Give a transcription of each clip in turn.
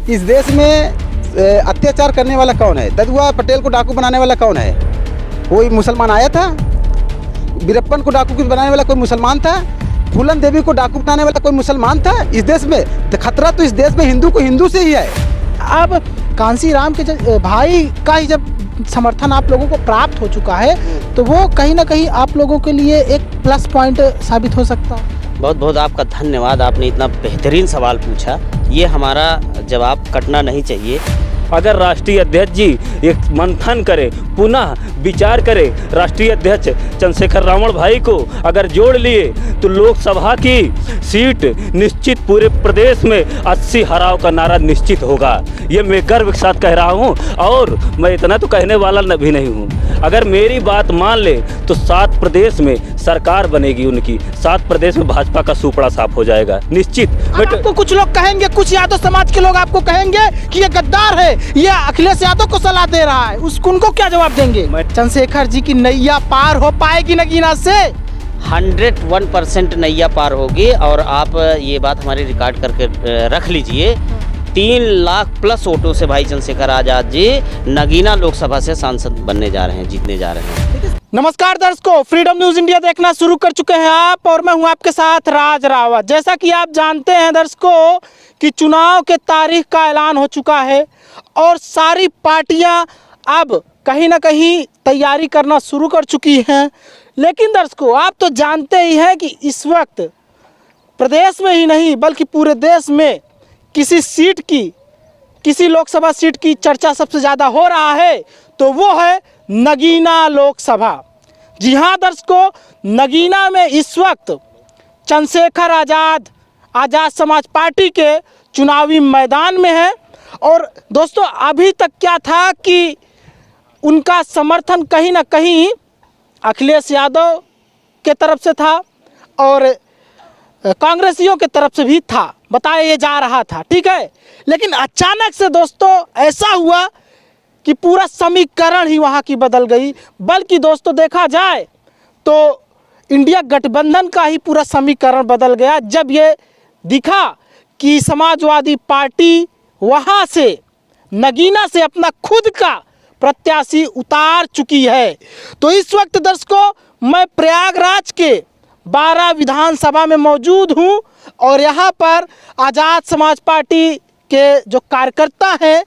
इस देश में अत्याचार करने वाला कौन है? ददुआ पटेल को डाकू बनाने वाला कौन है? कोई मुसलमान आया था? वीरप्पन को डाकू बनाने वाला कोई मुसलमान था? फूलन देवी को डाकू बनाने वाला कोई मुसलमान था इस देश में? तो खतरा तो इस देश में हिंदू को हिंदू से ही है। अब कांसी राम के भाई का ही जब समर्थन आप लोगों को प्राप्त हो चुका है तो वो कहीं ना कहीं आप लोगों के लिए एक प्लस पॉइंट साबित हो सकता है। बहुत बहुत आपका धन्यवाद, आपने इतना बेहतरीन सवाल पूछा। ये हमारा जवाब कटना नहीं चाहिए। अगर राष्ट्रीय अध्यक्ष जी एक मंथन करे, पुनः विचार करे, राष्ट्रीय अध्यक्ष चंद्रशेखर रावण भाई को अगर जोड़ लिए तो लोकसभा की सीट निश्चित पूरे प्रदेश में 80 हराव का नारा निश्चित होगा। ये मैं गर्व के साथ कह रहा हूँ और मैं इतना तो कहने वाला भी नहीं हूँ। अगर मेरी बात मान ले तो 7 प्रदेश में सरकार बनेगी उनकी, 7 प्रदेश में भाजपा का सुपड़ा साफ हो जाएगा निश्चित। आपको कुछ लोग कहेंगे, कुछ यादव समाज के लोग आपको कहेंगे कि ये गद्दार है, ये अखिलेश यादव को सलाह दे रहा है, उनको क्या जवाब देंगे? चंद्रशेखर जी की नैया पार हो पाएगी नगीना से? 101% नैया पार होगी। और आप ये बात हमारी रिकॉर्ड करके रख लीजिए। 3 लाख प्लस वोटों से भाई चंद्रशेखर आजाद जी नगीना लोकसभा से सांसद बनने जा रहे हैं, जीतने जा रहे हैं। नमस्कार दर्शकों, फ्रीडम न्यूज इंडिया देखना शुरू कर चुके हैं आप और मैं हूं आपके साथ राज रावत। जैसा कि आप जानते हैं दर्शकों कि चुनाव के तारीख का ऐलान हो चुका है और सारी पार्टियां अब कहीं ना कहीं तैयारी करना शुरू कर चुकी हैं। लेकिन दर्शकों आप तो जानते ही हैं कि इस वक्त प्रदेश में ही नहीं बल्कि पूरे देश में किसी लोकसभा सीट की चर्चा सबसे ज़्यादा हो रहा है तो वो है नगीना लोकसभा। जी हाँ दर्शकों, नगीना में इस वक्त चंद्रशेखर आज़ाद समाज पार्टी के चुनावी मैदान में है। और दोस्तों अभी तक क्या था कि उनका समर्थन कहीं ना कहीं अखिलेश यादव के तरफ से था और कांग्रेसियों के तरफ से भी था, बताया ये जा रहा था, ठीक है। लेकिन अचानक से दोस्तों ऐसा हुआ कि पूरा समीकरण ही वहाँ की बदल गई। बल्कि दोस्तों देखा जाए तो इंडिया गठबंधन का ही पूरा समीकरण बदल गया जब ये दिखा कि समाजवादी पार्टी वहाँ से नगीना से अपना खुद का प्रत्याशी उतार चुकी है। तो इस वक्त दर्शकों मैं प्रयागराज के 12 विधानसभा में मौजूद हूँ और यहाँ पर आज़ाद समाज पार्टी के जो कार्यकर्ता हैं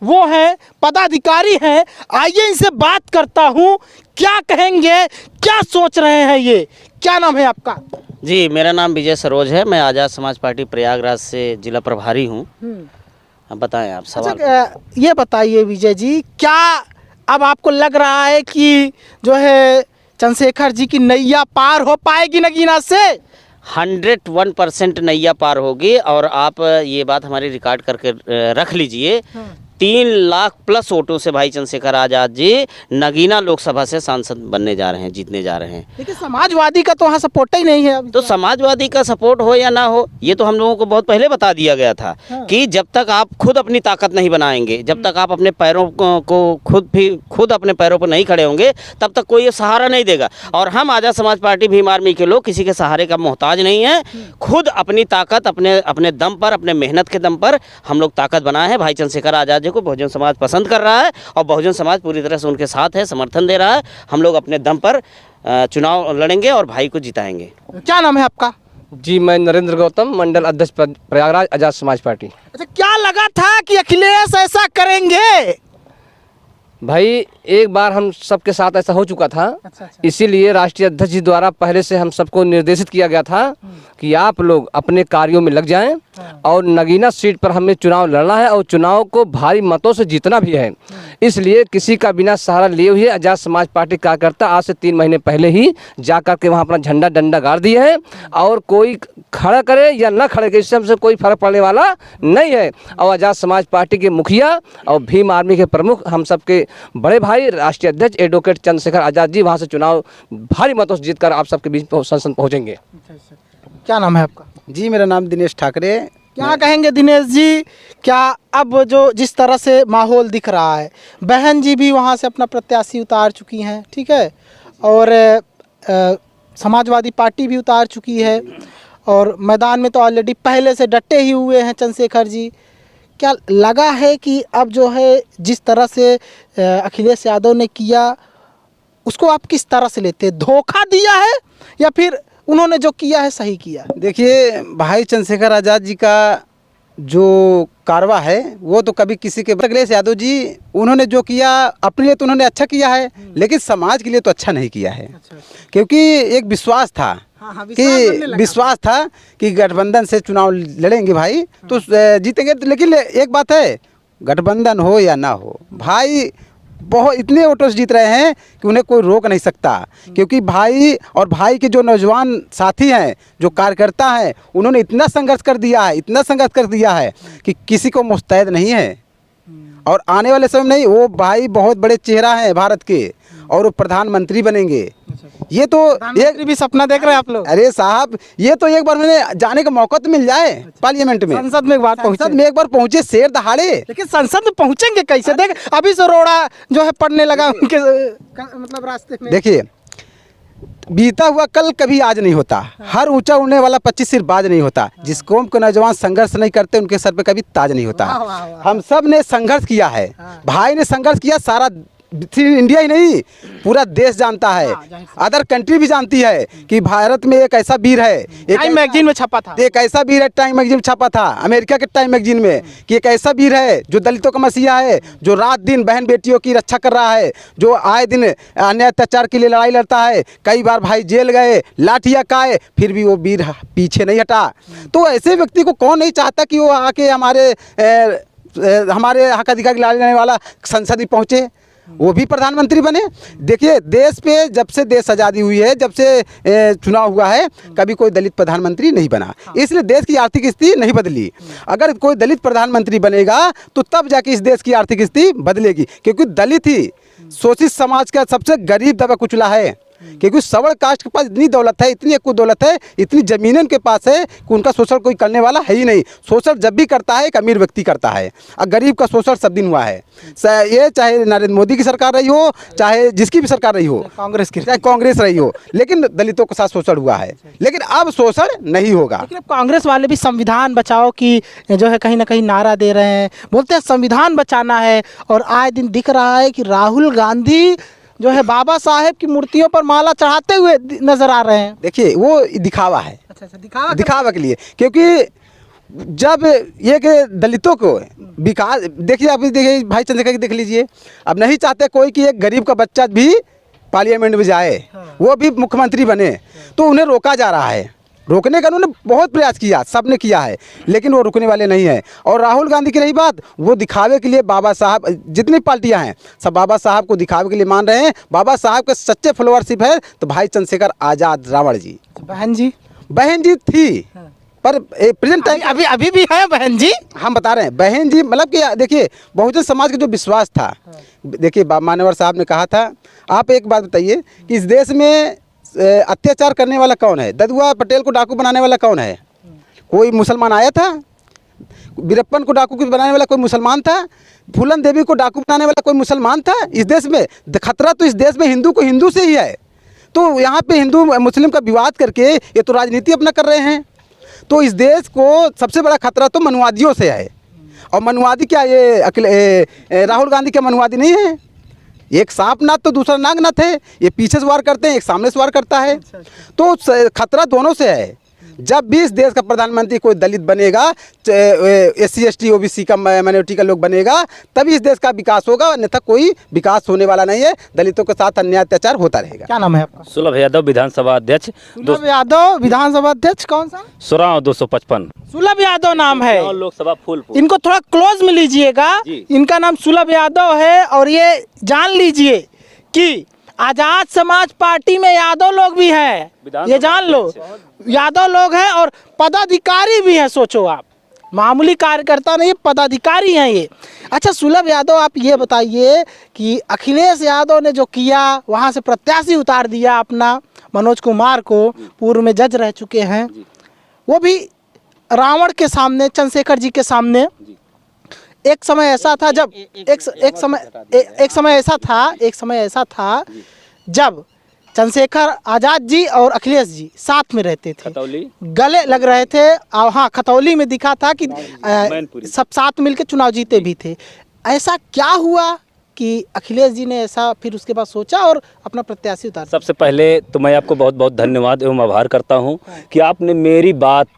वो हैं, पदाधिकारी हैं। आइए इनसे बात करता हूँ, क्या कहेंगे, क्या सोच रहे हैं ये। क्या नाम है आपका? जी मेरा नाम विजय सरोज है, मैं आज़ाद समाज पार्टी प्रयागराज से जिला प्रभारी हूँ। अब बताएं आप सवाल। अच्छा, ये बताइए विजय जी, क्या अब आपको लग रहा है कि जो है चंद्रशेखर जी की नैया पार हो पाएगी नगीना से? 101% नैया पार होगी। और आप ये बात हमारी रिकॉर्ड करके रख लीजिए। 3 लाख प्लस वोटों से भाई चंद्रशेखर आज़ाद जी नगीना लोकसभा से सांसद बनने जा रहे हैं, जीतने जा रहे हैं। लेकिन समाजवादी का तो वहाँ सपोर्ट ही नहीं है अभी। तो समाजवादी का सपोर्ट हो या ना हो ये तो हम लोगों को बहुत पहले बता दिया गया था कि जब तक आप खुद अपनी ताकत नहीं बनाएंगे, जब तक आप अपने पैरों को खुद अपने पैरों पर नहीं खड़े होंगे तब तक कोई सहारा नहीं देगा। और हम आज़ाद समाज पार्टी भीम आर्मी के लोग किसी के सहारे का मोहताज नहीं है। खुद अपनी ताकत अपने दम पर, अपने मेहनत के दम पर हम लोग ताकत बनाए हैं। भाई चंद्रशेखर आज़ाद को बहुजन समाज पसंद कर रहा है और बहुजन समाज पूरी तरह से उनके साथ है, समर्थन दे रहा है। हम लोग अपने दम पर चुनाव लड़ेंगे और भाई को जिताएंगे। क्या नाम है आपका? जी मैं नरेंद्र गौतम, मंडल अध्यक्ष प्रयागराज आज़ाद समाज पार्टी। अच्छा, क्या लगा था कि अखिलेश ऐसा करेंगे? भाई एक बार हम सबके साथ ऐसा हो चुका था। अच्छा। इसीलिए राष्ट्रीय अध्यक्ष जी द्वारा पहले से हम सबको निर्देशित किया गया था कि आप लोग अपने कार्यों में लग जाएं और नगीना सीट पर हमें चुनाव लड़ना है और चुनाव को भारी मतों से जीतना भी है। इसलिए किसी का बिना सहारा लिए हुए आज़ाद समाज पार्टी कार्यकर्ता आज से 3 महीने पहले ही जा कर के वहाँ अपना झंडा डंडा गाड़ दिए है और कोई खड़ा करे या न खड़े करे इससे हमसे कोई फर्क पड़ने वाला नहीं है। और आज़ाद समाज पार्टी के मुखिया और भीम आर्मी के प्रमुख हम सबके बड़े भाई राष्ट्रीय अध्यक्ष एडवोकेट चंद्रशेखर आज़ाद जी वहाँ से चुनाव भारी मतों से जीतकर आप सबके बीच संसद पहुँचेंगे। क्या नाम है आपका? जी मेरा नाम दिनेश ठाकरे। क्या कहेंगे दिनेश जी, क्या अब जो जिस तरह से माहौल दिख रहा है, बहन जी भी वहाँ से अपना प्रत्याशी उतार चुकी हैं, ठीक है, और समाजवादी पार्टी भी उतार चुकी है और मैदान में तो ऑलरेडी पहले से डटे ही हुए हैं चंद्रशेखर जी। क्या लगा है कि अब जो है जिस तरह से अखिलेश यादव ने किया उसको आप किस तरह से लेते हैं? धोखा दिया है या फिर उन्होंने जो किया है सही किया? देखिए, भाई चंद्रशेखर आज़ाद जी का जो कारवा है वो तो कभी किसी के, अखिलेश यादव जी उन्होंने जो किया अपने लिए तो उन्होंने अच्छा किया है, लेकिन समाज के लिए तो अच्छा नहीं किया है। क्योंकि एक विश्वास था विश्वास था कि गठबंधन से चुनाव लड़ेंगे भाई तो जीतेंगे। लेकिन एक बात है, गठबंधन हो या ना हो, भाई बहुत इतने वोटों से जीत रहे हैं कि उन्हें कोई रोक नहीं सकता। क्योंकि भाई और भाई के जो नौजवान साथी हैं, जो कार्यकर्ता हैं, उन्होंने इतना संघर्ष कर दिया है कि किसी को मुस्तैद नहीं है। और आने वाले समय में नहीं, वो भाई बहुत बड़े चेहरा हैं भारत के और वो प्रधानमंत्री बनेंगे। ये तो एक भी सपना देख रहे हैं आप लोग? अरे साहब, ये तो एक बार मैंने जाने का मौका तो मिल जाए पार्लियामेंट में, संसद में एक बार पहुंचे शेर दहाड़े। लेकिन संसद में पहुंचेंगे कैसे? देख अभी से रोड़ा जो है पड़ने लगा उनके मतलब रास्ते में। देखिए, बीता हुआ कल कभी आज नहीं होता। हर ऊंचा उड़ने वाला 25 सिर बाज नहीं होता। जिस कौम के नौजवान संघर्ष नहीं करते उनके सर पे कभी ताज नहीं होता। हम सब ने संघर्ष किया है, भाई ने संघर्ष किया, सारा इंडिया ही नहीं पूरा देश जानता है, अदर कंट्री भी जानती है कि भारत में एक ऐसा वीर है। टाइम मैगजीन में छपा था, एक ऐसा वीर है, टाइम मैगजीन में छपा था, अमेरिका के टाइम मैगजीन में, कि एक ऐसा वीर है जो दलितों का मसीहा है, जो रात दिन बहन बेटियों की रक्षा कर रहा है, जो आए दिन अन्याय अत्याचार के लिए लड़ाई लड़ता है। कई बार भाई जेल गए, लाठियाँ खाए, फिर भी वो वीर पीछे नहीं हटा। तो ऐसे व्यक्ति को कौन नहीं चाहता कि वो आके हमारे हक अधिकार लाने वाला संसद में पहुँचे, वो भी प्रधानमंत्री बने। देखिए, देश पे जब से देश आज़ादी हुई है, जब से चुनाव हुआ है, कभी कोई दलित प्रधानमंत्री नहीं बना। इसलिए देश की आर्थिक स्थिति नहीं बदली। अगर कोई दलित प्रधानमंत्री बनेगा तो तब जाके इस देश की आर्थिक स्थिति बदलेगी। क्योंकि दलित ही शोषित समाज का सबसे गरीब दबा कुचला है। क्योंकि सवर्ण कास्ट के पास इतनी दौलत है, इतनी कुछ दौलत है, इतनी ज़मीन उनके पास है कि उनका शोषण कोई करने वाला है ही नहीं। शोषण जब भी करता है एक अमीर व्यक्ति करता है, और गरीब का शोषण सब दिन हुआ है। ये चाहे नरेंद्र मोदी की सरकार रही हो, चाहे जिसकी भी सरकार रही हो, चाहे कांग्रेस रही हो, लेकिन दलितों के साथ शोषण हुआ है। लेकिन अब शोषण नहीं होगा। लेकिन अब कांग्रेस वाले भी संविधान बचाओ की जो है कहीं ना कहीं नारा दे रहे हैं, बोलते हैं संविधान बचाना है। और आए दिन दिख रहा है कि राहुल गांधी जो है बाबा साहेब की मूर्तियों पर माला चढ़ाते हुए नजर आ रहे हैं। देखिए, वो दिखावा है। अच्छा, दिखावा के लिए। क्योंकि जब ये कि दलितों को विकास, देखिए अभी देखिए भाई चंद्रशेखर की देख लीजिए, अब नहीं चाहते कोई कि एक गरीब का बच्चा भी पार्लियामेंट में जाए, वो भी मुख्यमंत्री बने, तो उन्हें रोका जा रहा है। रोकने का उन्होंने बहुत प्रयास किया, सब ने किया है, लेकिन वो रुकने वाले नहीं है। और राहुल गांधी की रही बात, वो दिखावे के लिए बाबा साहब, जितनी पार्टियां हैं सब बाबा साहब को दिखावे के लिए मान रहे हैं। बाबा साहब के सच्चे फॉलोअरशिप है तो भाई चंद्रशेखर आज़ाद रावण जी। बहन जी थी, पर प्रेजेंट टाइम अभी भी है बहन जी। हम बता रहे हैं बहन जी, मतलब कि देखिए बहुजन समाज का जो विश्वास था। देखिए मान्यवर साहब ने कहा था, आप एक बात बताइए कि इस देश में अत्याचार करने वाला कौन है? ददुआ पटेल को डाकू बनाने वाला कौन है? कोई मुसलमान आया था? वीरप्पन को डाकू बनाने वाला कोई मुसलमान था? फूलन देवी को डाकू बनाने वाला कोई मुसलमान था? इस देश में खतरा तो इस देश में हिंदू को हिंदू से ही है। तो यहाँ पे हिंदू मुस्लिम का विवाद करके ये तो राजनीति अपना कर रहे हैं। तो इस देश को सबसे बड़ा खतरा तो मनुवादियों से है। और मनुवादी क्या, ये राहुल गांधी क्या मनुवादी नहीं है? एक सांप नाथ तो दूसरा नागनाथ है। ये पीछे से वार करते हैं, एक सामने से वार करता है। तो खतरा दोनों से है। जब भी इस देश का प्रधानमंत्री कोई दलित बनेगा, SC ST OBC का माइनॉरिटी का लोग बनेगा, तभी इस देश का विकास होगा, अन्यथा कोई विकास होने वाला नहीं है। दलितों के साथ अन्याय अत्याचार होता रहेगा। क्या नाम है आपका? सुलभ यादव, विधानसभा अध्यक्ष। सुलभ यादव, विधानसभा अध्यक्ष कौन सा? सुराव 255। सुलभ यादव नाम है। लोकसभा फूलपुर। इनको थोड़ा क्लोज में लीजिएगा। इनका नाम सुलभ यादव है। और ये जान लीजिए कि आजाद समाज पार्टी में यादव लोग भी हैं, ये जान लो। यादव लोग हैं और पदाधिकारी भी हैं। सोचो आप, मामूली कार्यकर्ता नहीं, पदाधिकारी हैं ये। अच्छा सुलभ यादव, आप ये बताइए कि अखिलेश यादव ने जो किया, वहाँ से प्रत्याशी उतार दिया अपना मनोज कुमार को, पूर्व में जज रह चुके हैं, वो भी रावण के सामने, चंद्रशेखर जी के सामने। एक समय ऐसा था जब एक समय ऐसा था जब चंद्रशेखर आज़ाद जी और अखिलेश जी साथ में रहते थे, खतौली गले लग रहे थे। और हाँ, खतौली में दिखा था कि मैनपुरी। सब साथ मिलकर चुनाव जीते भी थे। ऐसा क्या हुआ कि अखिलेश जी ने ऐसा फिर उसके बाद सोचा और अपना प्रत्याशी उतार? सबसे पहले तो मैं आपको बहुत बहुत धन्यवाद एवं आभार करता हूं कि आपने मेरी बात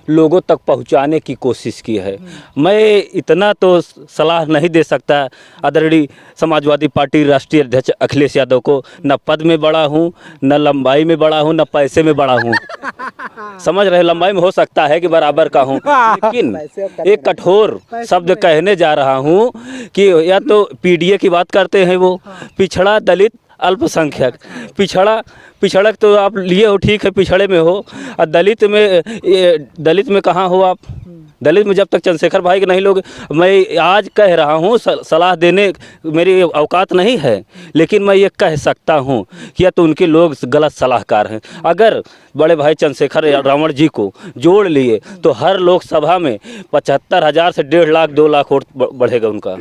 लोगों तक पहुंचाने की कोशिश की है। मैं इतना तो सलाह नहीं दे सकता आदरणीय समाजवादी पार्टी राष्ट्रीय अध्यक्ष अखिलेश यादव को, न पद में बड़ा हूं, न लंबाई में बड़ा हूं, न पैसे में बड़ा हूं। समझ रहे, लंबाई में हो सकता है कि बराबर का हूं, लेकिन एक कठोर शब्द कहने जा रहा हूं कि या तो पीडीए की बात करते हैं वो, पिछड़ा, दलित, अल्पसंख्यक। पिछड़क तो आप लिए हो, ठीक है, पिछड़े में हो। और दलित में कहाँ हो आप? दलित में जब तक चंद्रशेखर भाई के नहीं लोग, मैं आज कह रहा हूँ, सलाह देने मेरी औकात नहीं है, लेकिन मैं ये कह सकता हूँ कि या तो उनके लोग गलत सलाहकार हैं। अगर बड़े भाई चंद्रशेखर रावण जी को जोड़ लिए तो हर लोकसभा में 75,000 से 1.5 लाख 2 लाख वोट बढ़ेगा उनका।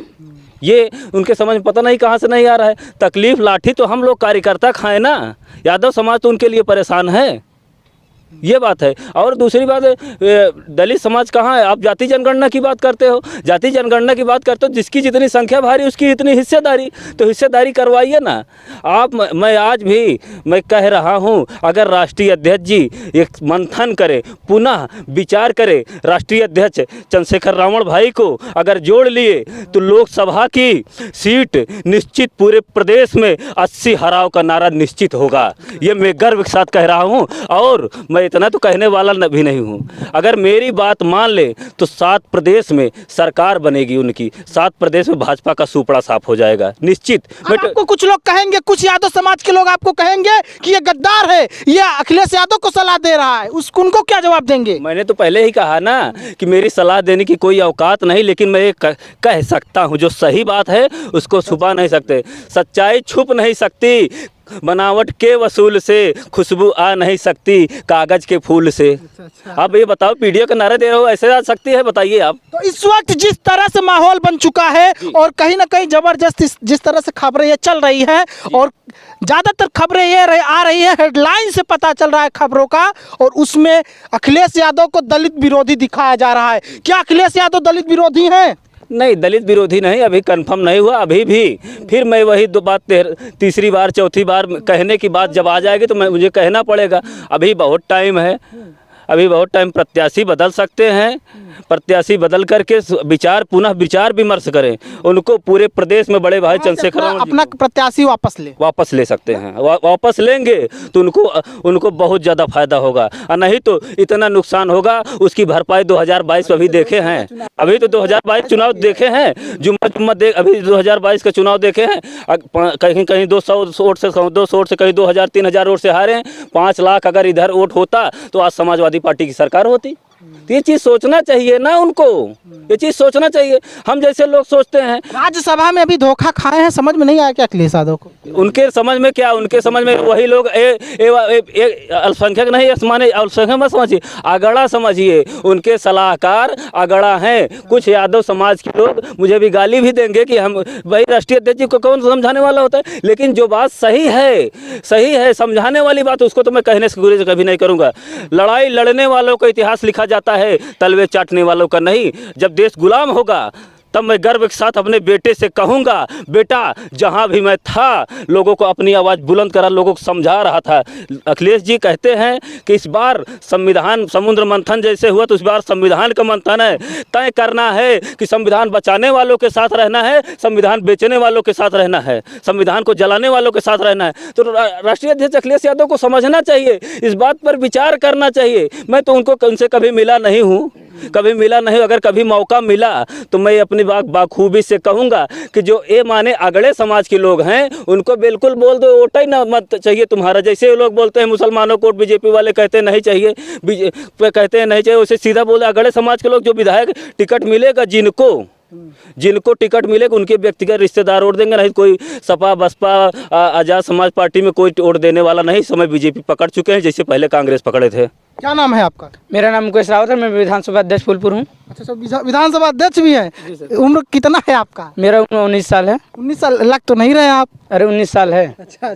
ये उनके समझ में पता नहीं कहाँ से नहीं आ रहा है। तकलीफ लाठी तो हम लोग कार्यकर्ता खाए ना, यादव समाज तो उनके लिए परेशान है, ये बात है। और दूसरी बात है, दलित समाज कहाँ है? आप जाति जनगणना की बात करते हो, जाति जनगणना की बात करते हो, जिसकी जितनी संख्या भारी उसकी इतनी हिस्सेदारी, तो हिस्सेदारी करवाइए ना आप। मैं आज भी मैं कह रहा हूँ, अगर राष्ट्रीय अध्यक्ष जी एक मंथन करे, पुनः विचार करे, राष्ट्रीय अध्यक्ष चंद्रशेखर रावण भाई को अगर जोड़ लिए तो लोकसभा की सीट निश्चित पूरे प्रदेश में 80 हराव का नारा निश्चित होगा। ये मैं गर्व के साथ कह रहा हूँ। और मैं इतना तो कहने वाला भी नहीं हूँ, अगर मेरी बात मान ले तो 7 प्रदेश में सरकार बनेगी उनकी, 7 प्रदेश में भाजपा का सुपड़ा साफ हो जाएगा निश्चित। आपको कुछ लोग कहेंगे, कुछ यादव समाज के लोग आपको कहेंगे कि ये गद्दार है, ये अखिलेश यादव को सलाह दे रहा है, उनको क्या जवाब देंगे? मैंने तो पहले ही कहा ना कि मेरी सलाह देने की कोई औकात नहीं, लेकिन मैं ये कह सकता हूँ, जो सही बात है उसको छुपा नहीं सकते, सच्चाई छुप नहीं सकती। बनावट के वसूल से खुशबू आ नहीं सकती कागज के फूल से। अब ये बताओ, पीडीए का नारा दे रहे हो, ऐसे आ सकती है? बताइए आप। तो इस वक्त जिस तरह से माहौल बन चुका है और कहीं ना कहीं जबरदस्त जिस तरह से खबरें ये चल रही है, और ज़्यादातर खबरें ये आ रही है, हेडलाइन से पता चल रहा है खबरों का, और उसमें अखिलेश यादव को दलित विरोधी दिखाया जा रहा है। क्या अखिलेश यादव दलित विरोधी हैं? नहीं, दलित विरोधी नहीं, अभी कंफर्म नहीं हुआ। अभी भी फिर मैं वही दो बात तीसरी बार चौथी बार कहने की बात जब आ जाएगी तो मुझे कहना पड़ेगा। अभी बहुत टाइम है, अभी बहुत टाइम। प्रत्याशी बदल सकते हैं, प्रत्याशी बदल करके पुनः विचार विमर्श करें। उनको पूरे प्रदेश में बड़े भाई चंद्रशेखर अपना प्रत्याशी वापस ले सकते हैं। वापस लेंगे तो उनको बहुत ज़्यादा फायदा होगा, और नहीं तो इतना नुकसान होगा। उसकी भरपाई 2022 में अभी देखे हैं, अभी तो 2022 चुनाव देखे हैं, जुम्मा अभी 2022 का चुनाव देखे हैं। कहीं 200 वोट से 200 वोट से कहीं 2000-3000 वोट से हारे हैं। 5 लाख अगर इधर वोट होता तो आज समाजवादी पार्टी की सरकार होती। तो ये चीज़ सोचना चाहिए ना उनको, ये चीज़ सोचना चाहिए। हम जैसे लोग सोचते हैं, राज्यसभा में अभी धोखा खाए हैं, समझ में नहीं आया क्या अखिलेश यादव को? उनके समझ में क्या, उनके समझ में वही लोग अल्पसंख्यक नहीं, अल्पसंख्यक मत समझिए, अगड़ा समझिए। उनके सलाहकार अगड़ा हैं। कुछ यादव समाज के लोग मुझे भी गाली भी देंगे कि हम भाई राष्ट्रीय अध्यक्ष जी को कौन समझाने वाला होता है, लेकिन जो बात सही है समझाने वाली बात, उसको तो मैं कहने से गुरेज कभी नहीं करूँगा। लड़ाई लड़ने वालों का इतिहास लिखा जाता है, तलवे चाटने वालों का नहीं। जब देश गुलाम होगा तब मैं गर्व के साथ अपने बेटे से कहूँगा, बेटा जहाँ भी मैं था लोगों को अपनी आवाज़ बुलंद करा, लोगों को समझा रहा था। अखिलेश जी कहते हैं कि इस बार संविधान समुद्र मंथन जैसे हुआ, तो इस बार संविधान का मंथन है। तय करना है कि संविधान बचाने वालों के साथ रहना है, संविधान बेचने वालों के साथ रहना है, संविधान को जलाने वालों के साथ रहना है। तो राष्ट्रीय अध्यक्ष अखिलेश यादव को समझना चाहिए, इस बात पर विचार करना चाहिए। मैं तो उनसे कभी मिला नहीं हूँ, कभी मिला नहीं। अगर कभी मौका मिला तो मैं अपनी बात बाखूबी से कहूँगा कि जो ये माने अगड़े समाज के लोग हैं उनको बिल्कुल बोल दो, वोट ही ना मत चाहिए तुम्हारा। जैसे लोग बोलते हैं मुसलमानों को बीजेपी वाले कहते नहीं चाहिए, कहते हैं नहीं चाहिए, उसे सीधा बोले अगड़े समाज के लोग जो विधायक टिकट मिलेगा जिनको, जिनको टिकट मिलेगा उनके व्यक्तिगत रिश्तेदार वोट देंगे, नहीं कोई सपा बसपा आज़ाद समाज पार्टी में कोई वोट देने वाला नहीं। समय बीजेपी पकड़ चुके हैं जैसे पहले कांग्रेस पकड़े थे। क्या नाम है आपका? मेरा नाम मुकेश रावत है, मैं विधानसभा अध्यक्ष फूलपुर हूँ। अच्छा, सब विधानसभा अध्यक्ष भी हैं। उम्र कितना है आपका? मेरा उम्र 19 साल है। 19 साल लग तो नहीं रहे आप। अरे 19 साल है। अच्छा,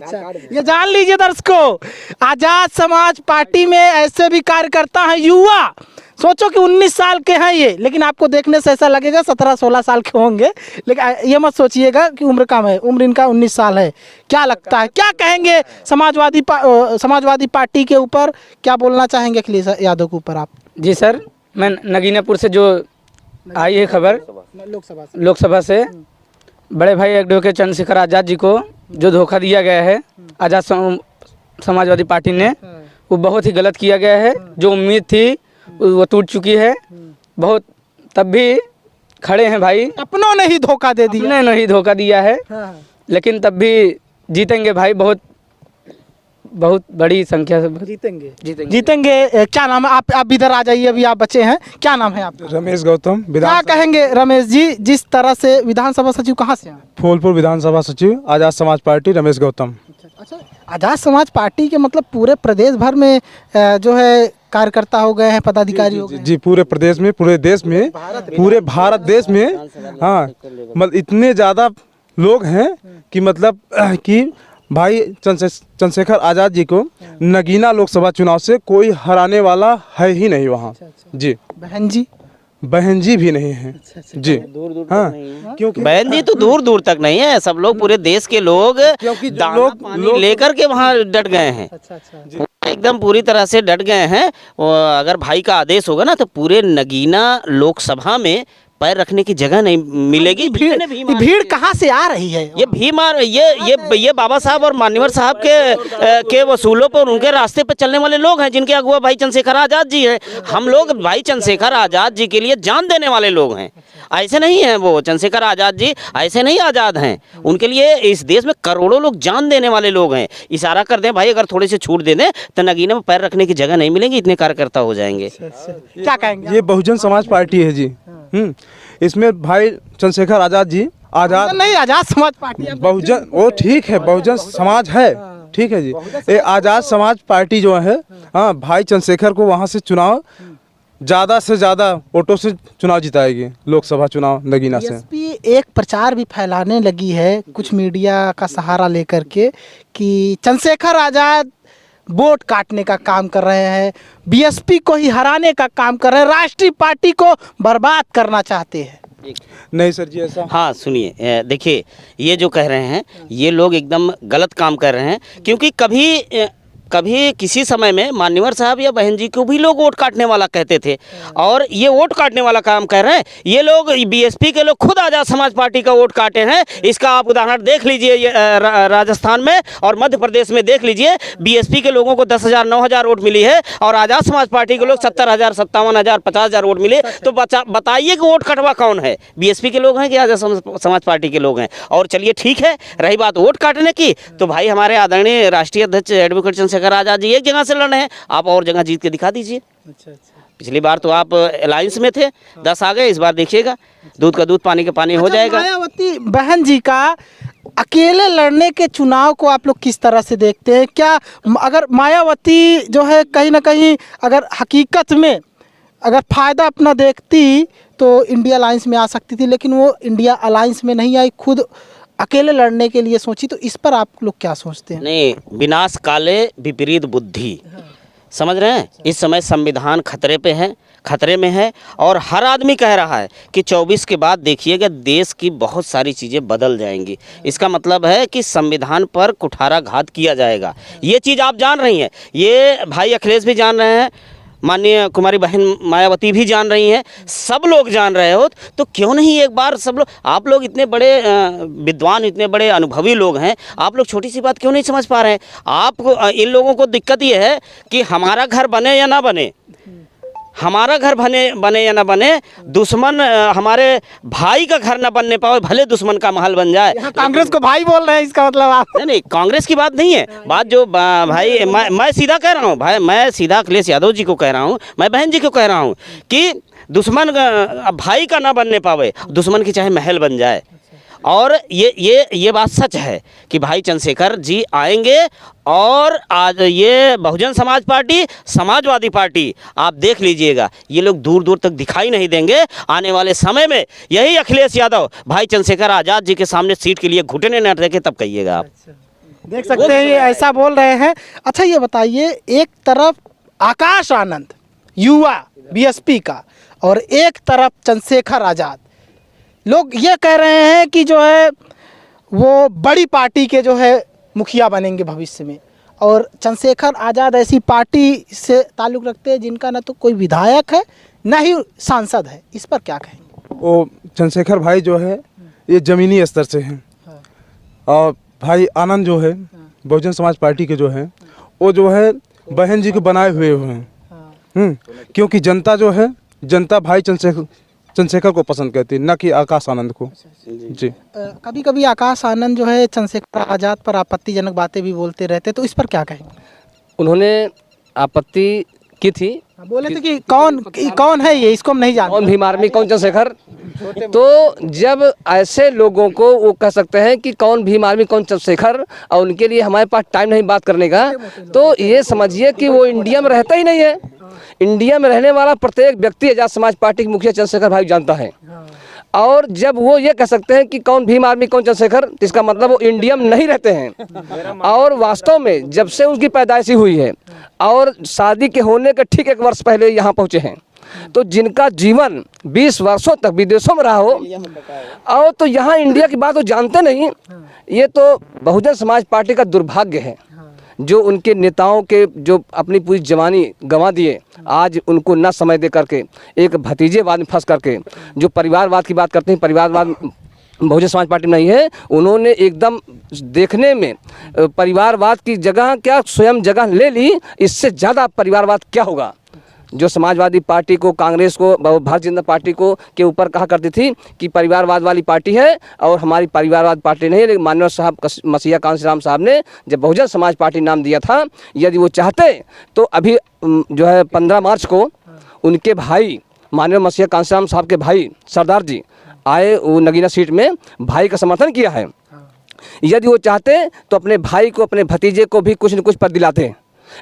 ये जान लीजिए दर्शकों, आजाद समाज पार्टी में ऐसे भी कार्यकर्ता हैं युवा। सोचो कि 19 साल के हैं ये, लेकिन आपको देखने से ऐसा लगेगा 17-16 साल के होंगे, लेकिन ये मत सोचिएगा कि उम्र कम है। उम्र इनका 19 साल है। क्या लगता है, क्या कहेंगे समाजवादी पार्टी के ऊपर, क्या बोलना चाहेंगे अखिलेश यादव के ऊपर आप? जी सर, मैं नगीनापुर से जो आई है खबर लोकसभा से, बड़े भाई एडवोकेट चंद्रशेखर आज़ाद जी को जो धोखा दिया गया है आज़ाद समाजवादी पार्टी ने, वो बहुत ही गलत किया गया है। जो उम्मीद थी वो टूट चुकी है बहुत। तब भी खड़े हैं भाई, अपनों ने ही धोखा दे दिया। अपने नहीं धोखा दिया है, लेकिन तब भी जीतेंगे भाई। बहुत बड़ी संख्या से जीतेंगे। क्या नाम है? आप इधर आ जाइए, अभी आप बचे हैं। क्या नाम है आपका? रमेश गौतम। क्या कहेंगे रमेश जी, जिस तरह से विधानसभा सचिव कहाँ से हैं? फूलपुर विधानसभा सचिव आज़ाद समाज पार्टी रमेश गौतम। अच्छा, आज़ाद समाज पार्टी के मतलब पूरे प्रदेश भर में जो है कार्यकर्ता हो गए हैं, पदाधिकारी हो गए हैं। जी, पूरे प्रदेश में, पूरे देश में, पूरे भारत देश में, हाँ, मतलब इतने ज़्यादा लोग हैं कि मतलब कि भाई चंद्रशेखर आज़ाद जी को नगीना लोकसभा चुनाव से कोई हराने वाला है ही नहीं वहाँ। जी, बहन जी भी नहीं है। जी, हाँ, क्योंकि बहन जी तो दूर दूर तक नहीं है, सब लोग पूरे देश के लोग दाना पानी लेकर के वहाँ डट गए हैं। एकदम पूरी तरह से डट गए हैं। अगर भाई का आदेश होगा ना तो पूरे नगीना लोकसभा में पैर रखने की जगह नहीं मिलेगी। भीड़ कहाँ से आ रही है? ये भीड़ ये बाबा साहब और मान्यवर साहब के वसूलों पर, उनके रास्ते पर चलने वाले लोग हैं, जिनके अगुआ भाई चंद्रशेखर आज़ाद जी हैं। हम लोग भाई चंद्रशेखर आज़ाद जी के लिए जान देने वाले लोग हैं। ऐसे नहीं हैं वो चंद्रशेखर आज़ाद जी, ऐसे नहीं आज़ाद हैं। उनके लिए इस देश में करोड़ों लोग जान देने वाले लोग हैं। इशारा कर दें भाई, अगर थोड़ी सी छूट दे दें तो नगीना में पैर रखने की जगह नहीं मिलेगी, इतने कार्यकर्ता हो जाएंगे। क्या कहेंगे? ये बहुजन समाज पार्टी है जी। इसमें भाई चंद्रशेखर आज़ाद जी, आज़ाद समाज पार्टी बहुजन, वो ठीक है, बहुजन समाज है, ठीक है जी। ये आज़ाद समाज पार्टी जो है, हाँ, भाई चंद्रशेखर को वहाँ से चुनाव ज़्यादा से ज़्यादा वोटों से चुनाव जिताएगी, लोकसभा चुनाव नगीना से। बीएसपी एक प्रचार भी फैलाने लगी है कुछ मीडिया का सहारा लेकर के कि चंद्रशेखर आज़ाद वोट काटने का काम कर रहे हैं, बीएसपी को ही हराने का काम कर रहे हैं, राष्ट्रीय पार्टी को बर्बाद करना चाहते हैं। नहीं सर जी, ऐसा। हाँ सुनिए, देखिए ये जो कह रहे हैं ये लोग एकदम गलत काम कर रहे हैं, क्योंकि कभी किसी समय में मान्यवर साहब या बहन जी को भी लोग वोट काटने वाला कहते थे, और ये वोट काटने वाला काम कर रहे हैं। ये लोग बीएसपी के लोग खुद आज़ाद समाज पार्टी का वोट काटे हैं। इसका आप उदाहरण देख लीजिए, राजस्थान में और मध्य प्रदेश में देख लीजिए। बीएसपी के लोगों को 10,000 9,000 वोट मिली है, और आज़ाद समाज पार्टी के लोग 70,000 57,000 50,000 वोट मिले। तो बताइए कि वोट कटवा कौन है, बीएसपी के लोग हैं कि आज़ाद समाज पार्टी के लोग हैं? और चलिए ठीक है, रही बात वोट काटने की, तो भाई हमारे आदरणीय राष्ट्रीय अध्यक्ष एडवोकेट चंद्रशेखर आज़ाद जी एक जगह से लड़ रहे हैं, आप और जगह जीत के दिखा दीजिए। पिछली बार तो आप अलायंस में थे, 10 आ गए, इस बार देखिएगा दूध का दूध पानी का पानी हो जाएगा। मायावती बहन जी का अकेले लड़ने के चुनाव को आप लोग किस तरह से देखते हैं? क्या अगर मायावती जो है कहीं ना कहीं अगर हकीकत में अगर फ़ायदा अपना देखती तो इंडिया अलायंस में आ सकती थी, लेकिन वो इंडिया अलायंस में नहीं आई, खुद अकेले लड़ने के लिए सोची, तो इस पर आप लोग क्या सोचते हैं? नहीं, विनाश काले विपरीत बुद्धि, समझ रहे हैं? इस समय संविधान खतरे में है, और हर आदमी कह रहा है कि 24 के बाद देखिएगा देश की बहुत सारी चीज़ें बदल जाएंगी। इसका मतलब है कि संविधान पर कुठाराघात किया जाएगा। ये चीज़ आप जान रही हैं, ये भाई अखिलेश भी जान रहे हैं, माननीय कुमारी बहन मायावती भी जान रही हैं, सब लोग जान रहे हो, तो क्यों नहीं एक बार सब लोग, आप लोग इतने बड़े विद्वान, इतने बड़े अनुभवी लोग हैं, आप लोग छोटी सी बात क्यों नहीं समझ पा रहे हैं? आपको, इन लोगों को दिक्कत ये है कि हमारा घर बने या ना बने, हमारा घर बने या ना बने, दुश्मन हमारे भाई का घर ना बनने पाए, भले दुश्मन का महल बन जाए। कांग्रेस को भाई बोल रहे हैं, इसका मतलब आप? नहीं, कांग्रेस की बात नहीं है, बात जो भाई मैं सीधा कह रहा हूँ, भाई मैं सीधा अखिलेश यादव जी को कह रहा हूँ, मैं बहन जी को कह रहा हूँ कि दुश्मन भाई का ना बनने पावे, दुश्मन की चाहे महल बन जाए। और ये बात सच है कि भाई चंद्रशेखर जी आएंगे और आज ये बहुजन समाज पार्टी, समाजवादी पार्टी, आप देख लीजिएगा ये लोग दूर दूर तक दिखाई नहीं देंगे। आने वाले समय में यही अखिलेश यादव भाई चंद्रशेखर आज़ाद जी के सामने सीट के लिए घुटने न टेके, तब कहिएगा आप। देख सकते हैं ये ऐसा बोल रहे हैं। अच्छा ये बताइए, एक तरफ आकाश आनंद युवा बीएसपी का और एक तरफ चंद्रशेखर आज़ाद, लोग ये कह रहे हैं कि जो है वो बड़ी पार्टी के जो है मुखिया बनेंगे भविष्य में, और चंद्रशेखर आज़ाद ऐसी पार्टी से ताल्लुक़ रखते हैं जिनका ना तो कोई विधायक है ना ही सांसद है। इस पर क्या कहेंगे? वो चंद्रशेखर भाई जो है ये ज़मीनी स्तर से हैं, और भाई आनंद जो है बहुजन समाज पार्टी के जो है वो जो है बहन जी को बनाए हुए हैं। क्योंकि जनता जो है, जनता भाई चंद्रशेखर को पसंद करती है, न कि आकाश आनंद को। जी कभी कभी आकाश आनंद जो है चंद्रशेखर आज़ाद पर आपत्तिजनक बातें भी बोलते रहते, तो इस पर क्या कहेंगे? उन्होंने आपत्ति की थी, बोले थे कि कौन है ये, इसको हम नहीं जानते, कौन भीम आर्मी, कौन चंद्रशेखर। तो जब ऐसे लोगों को वो कह सकते हैं कि कौन भीम आर्मी कौन चंद्रशेखर, और उनके लिए हमारे पास टाइम नहीं बात करने का, तो ये समझिए कि वो इंडिया में रहता ही नहीं है। इंडिया में रहने वाला प्रत्येक व्यक्ति आज़ाद समाज पार्टी के मुखिया चंद्रशेखर भाई जानता है। और जब वो ये कह सकते हैं कि कौन भीम आर्मी कौन चंद्रशेखर, तो इसका मतलब वो इंडिया में नहीं रहते हैं। और वास्तव में जब से उनकी पैदाइश हुई है और शादी के होने के ठीक 1 वर्ष पहले यहाँ पहुँचे हैं, तो जिनका जीवन 20 वर्षों तक विदेशों में रहा हो और तो यहाँ इंडिया की बात वो जानते नहीं, ये तो बहुजन समाज पार्टी का दुर्भाग्य है। जो उनके नेताओं के जो अपनी पूरी जवानी गंवा दिए, आज उनको न समय दे करके एक भतीजेवाद में फंस करके जो परिवारवाद की बात करते हैं, परिवारवाद बहुजन समाज पार्टी में नहीं है। उन्होंने एकदम देखने में परिवारवाद की जगह क्या स्वयं जगह ले ली, इससे ज़्यादा परिवारवाद क्या होगा। जो समाजवादी पार्टी को, कांग्रेस को, भारतीय जनता पार्टी को के ऊपर कहा करती थी कि परिवारवाद वाली पार्टी है और हमारी परिवारवाद पार्टी नहीं है, लेकिन माननीय साहब मसीहा कांशीराम साहब ने जब बहुजन समाज पार्टी नाम दिया था, यदि वो चाहते तो अभी जो है 15 मार्च को उनके भाई माननीय मसीहा कांशीराम साहब के भाई सरदार जी आए, वो नगीना सीट में भाई का समर्थन किया है। यदि वो चाहते तो अपने भाई को, अपने भतीजे को भी कुछ न कुछ पद दिलाते,